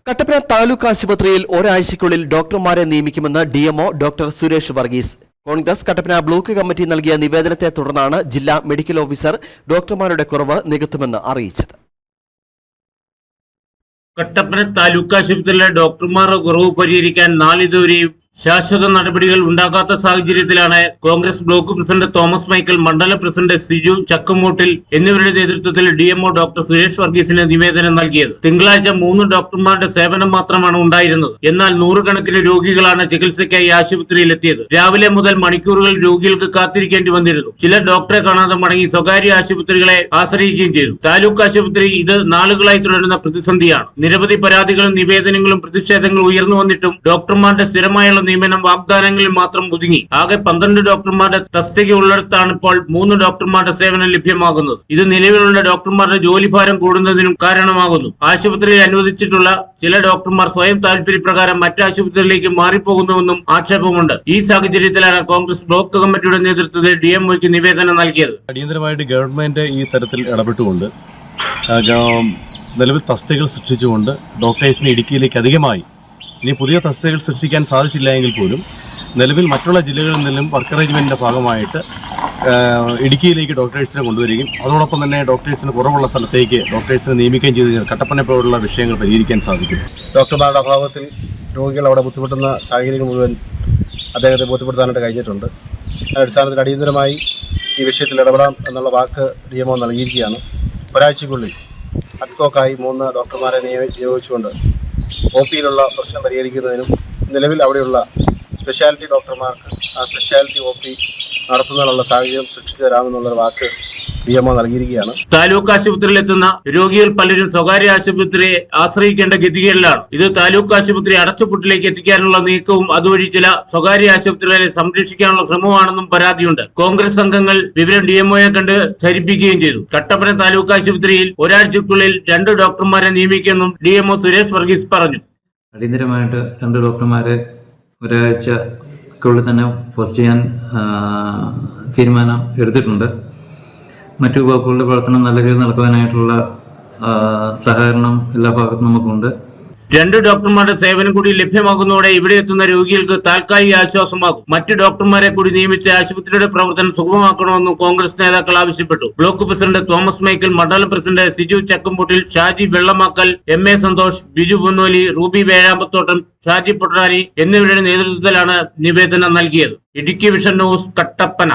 കട്ടപ്പന താലൂക്ക് ആശുപത്രിയിൽ ഒരാഴ്ചയ്ക്കുള്ളിൽ ഡോക്ടർമാരെ നിയമിക്കുമെന്ന് DMO doctor Suresh Varghese. Congress Kattappana block committee നൽകിയ നിവേദനത്തെ തുടർന്നാണ് ജില്ലാ മെഡിക്കൽ ഓഫീസർ ഡോക്ടർമാരുടെ കുറവ് നികത്തുമെന്ന് അറിയിച്ചത്. കട്ടപ്പന താലൂക്ക് ആശുപത്രിയിലെ ഡോക്ടർമാരുടെ കുറവ് പരിഹരിക്കാൻ നാളിതുവരെയും ശാശ്വത നടപടികൾ ഉണ്ടാകാത്ത സാഹചര്യത്തിലാണ് Congress block president Thomas Michael, മണ്ഡല പ്രസിഡന്റ് സിജു ചക്കുമൂട്ടിൽ എന്നിവരുടെ നേതൃത്വത്തിൽ ഡിഎംഒ ഡോക്ടർ സുരേഷ് വർഗീസിന് നിവേദനം നൽകിയത്. തിങ്കളാഴ്ച 3 ഡോക്ടർമാരുടെ സേവനം മാത്രമാണ് ഉണ്ടായിരുന്നത്. എന്നാൽ നൂറുകണക്കിന് രോഗികളാണ് ചികിത്സയ്ക്കായി ആശുപത്രിയിലെത്തിയത്. രാവിലെ മുതൽ മണിക്കൂറുകൾ രോഗികൾക്ക് കാത്തിരിക്കേണ്ടി വന്നിരുന്നു. ചിലർ ഡോക്ടറെ കാണാതെ മടങ്ങി സ്വകാര്യ ആശുപത്രികളെ ആശ്രയിക്കുകയും ചെയ്തു. താലൂക്ക് ആശുപത്രി ഇത് നാളുകളായി തുടരുന്ന പ്രതിസന്ധിയാണ്. നിരവധി പരാതികളും നിവേദനങ്ങളും പ്രതിഷേധങ്ങളും ഉയർന്നു വന്നിട്ടും ഡോക്ടർമാരുടെ സ്ഥിരമായുള്ള നിയമനം വാഗ്ദാനങ്ങളിൽ മാത്രം ഒതുങ്ങി. ആകെ 12 ഡോക്ടർമാരുടെ തസ്തിക ഉള്ളിടത്താണ് ഇപ്പോൾ 3 ഡോക്ടർമാരുടെ സേവനം ലഭ്യമാകുന്നത്. ഇത് നിലവിലുള്ള ഡോക്ടർമാരുടെ ജോലിഭാരം കൂടുന്നതിനും കാരണമാകുന്നു. ആശുപത്രിയിൽ അനുവദിച്ചിട്ടുള്ള ചില ഡോക്ടർമാർ സ്വയം താല്പര്യപ്രകാരം മറ്റ് ആശുപത്രിയിലേക്ക് മാറിപ്പോകുന്നുവെന്നും ആക്ഷേപമുണ്ട്. ഈ സാഹചര്യത്തിലാണ് കോൺഗ്രസ് ബ്ലോക്ക് കമ്മിറ്റിയുടെ നേതൃത്വത്തിൽ ഡിഎംഒയ്ക്ക് നിവേദനം നൽകിയത്. അടിയന്തരമായിട്ട് ഗവൺമെന്റ് ഈ തരത്തിൽ ഇടപെട്ടുകൊണ്ട് നിലവിൽ തസ്തികകൾ സൃഷ്ടിച്ചുകൊണ്ട് ഡോക്ടേഴ്സിനെ ഇടുക്കിയിലേക്ക് അധികമായി ഇനി പുതിയ തസ്തികകൾ സൃഷ്ടിക്കാൻ സാധിച്ചില്ല എങ്കിൽ പോലും നിലവിൽ മറ്റുള്ള ജില്ലകളിൽ നിന്നും വർക്ക് അറേഞ്ച്മെൻറ്റിൻ്റെ ഭാഗമായിട്ട് ഇടുക്കിയിലേക്ക് ഡോക്ടേഴ്സിനെ കൊണ്ടുവരികയും അതോടൊപ്പം തന്നെ ഡോക്ടേഴ്സിന് കുറവുള്ള സ്ഥലത്തേക്ക് ഡോക്ടേഴ്സിനെ നിയമിക്കുകയും ചെയ്ത് കട്ടപ്പന പോലുള്ള വിഷയങ്ങൾ പരിഹരിക്കാൻ സാധിക്കും. ഡോക്ടർമാരുടെ അഭാവത്തിൽ രോഗികൾ അവിടെ ബുദ്ധിമുട്ടുന്ന സാഹചര്യങ്ങൾ മുഴുവൻ അദ്ദേഹത്തെ ബോധ്യപ്പെടുത്താനായിട്ട് കഴിഞ്ഞിട്ടുണ്ട്. അടിസ്ഥാനത്തിൽ അടിയന്തരമായി ഈ വിഷയത്തിൽ ഇടപെടാം എന്നുള്ള വാക്ക് ഡിഎംഒ നൽകിയിരിക്കുകയാണ്. ഒരാഴ്ചയ്ക്കുള്ളിൽ അഡ്കോക്കായി 3 ഡോക്ടർമാരെ നിയോഗിച്ചുകൊണ്ട് OPയിലുള്ള പ്രശ്നം പരിഹരിക്കുന്നതിനും നിലവിൽ അവിടെയുള്ള സ്പെഷ്യാലിറ്റി ഡോക്ടർമാർക്ക് ആ സ്പെഷ്യാലിറ്റി OP നടത്തുന്നതിനുള്ള സാഹചര്യം സൃഷ്ടിച്ചു തരാമെന്നുള്ളൊരു വാക്ക് ഡിഎംഒ നൽകിയിരിക്കുകയാണ്. താലൂക്ക് ആശുപത്രിയിൽ എത്തുന്ന രോഗികൾ പലരും സ്വകാര്യ ആശുപത്രിയെ ആശ്രയിക്കേണ്ട ഗതികേടിലാണ്. ഇത് താലൂക്ക് ആശുപത്രി അടച്ചുപൂട്ടിലേക്ക് എത്തിക്കാനുള്ള നീക്കവും അതുവഴി ചില സ്വകാര്യ ആശുപത്രികളെ സംരക്ഷിക്കാനുള്ള ശ്രമമാണെന്നും പരാതിയുണ്ട്. കോൺഗ്രസ് അംഗങ്ങൾ വിവരം ഡിഎംഒയെ കണ്ട് ധരിപ്പിക്കുകയും ചെയ്തു. കട്ടപ്പന താലൂക്ക് ആശുപത്രിയിൽ ഒരാഴ്ചയ്ക്കുള്ളിൽ 2 ഡോക്ടർമാരെ നിയമിക്കുമെന്നും ഡിഎംഒ സുരേഷ് വർഗീസ് പറഞ്ഞു. അടിയന്തരമായിട്ട് 2 ഡോക്ടർമാരെ ഒരാഴ്ചക്കുള്ളിൽ തന്നെ പോസ്റ്റ് ചെയ്യാൻ തീരുമാനം എടുത്തിട്ടുണ്ട്. മറ്റു വകുപ്പുകളുടെ പ്രവർത്തനം നല്ല രീതിയിൽ നടക്കുവാനായിട്ടുള്ള സഹകരണം എല്ലാ ഭാഗത്തും നമുക്കുണ്ട്. 2 ഡോക്ടർമാരുടെ സേവനം കൂടി ലഭ്യമാകുന്നതോടെ ഇവിടെ എത്തുന്ന രോഗികൾക്ക് താൽക്കാലിക ആശ്വാസമാകും. മറ്റ് ഡോക്ടർമാരെ കൂടി നിയമിച്ച് ആശുപത്രിയുടെ പ്രവർത്തനം സുഗമമാക്കണമെന്നും കോൺഗ്രസ് നേതാക്കൾ ആവശ്യപ്പെട്ടു. ബ്ലോക്ക് പ്രസിഡന്റ് തോമസ് മൈക്കൽ, മണ്ഡലം പ്രസിഡന്റ് സിജു ചക്കുംപൂട്ടിൽ, ഷാജി വെള്ളമാക്കൽ, MA സന്തോഷ്, ബിജു പൊന്നോലി, റൂബി വേഴാമ്പത്തോട്ടം, ഷാജി പൊട്ടാനി എന്നിവരുടെ നേതൃത്വത്തിലാണ് നിവേദനം നൽകിയത്. Idukki vision news, Kattappana.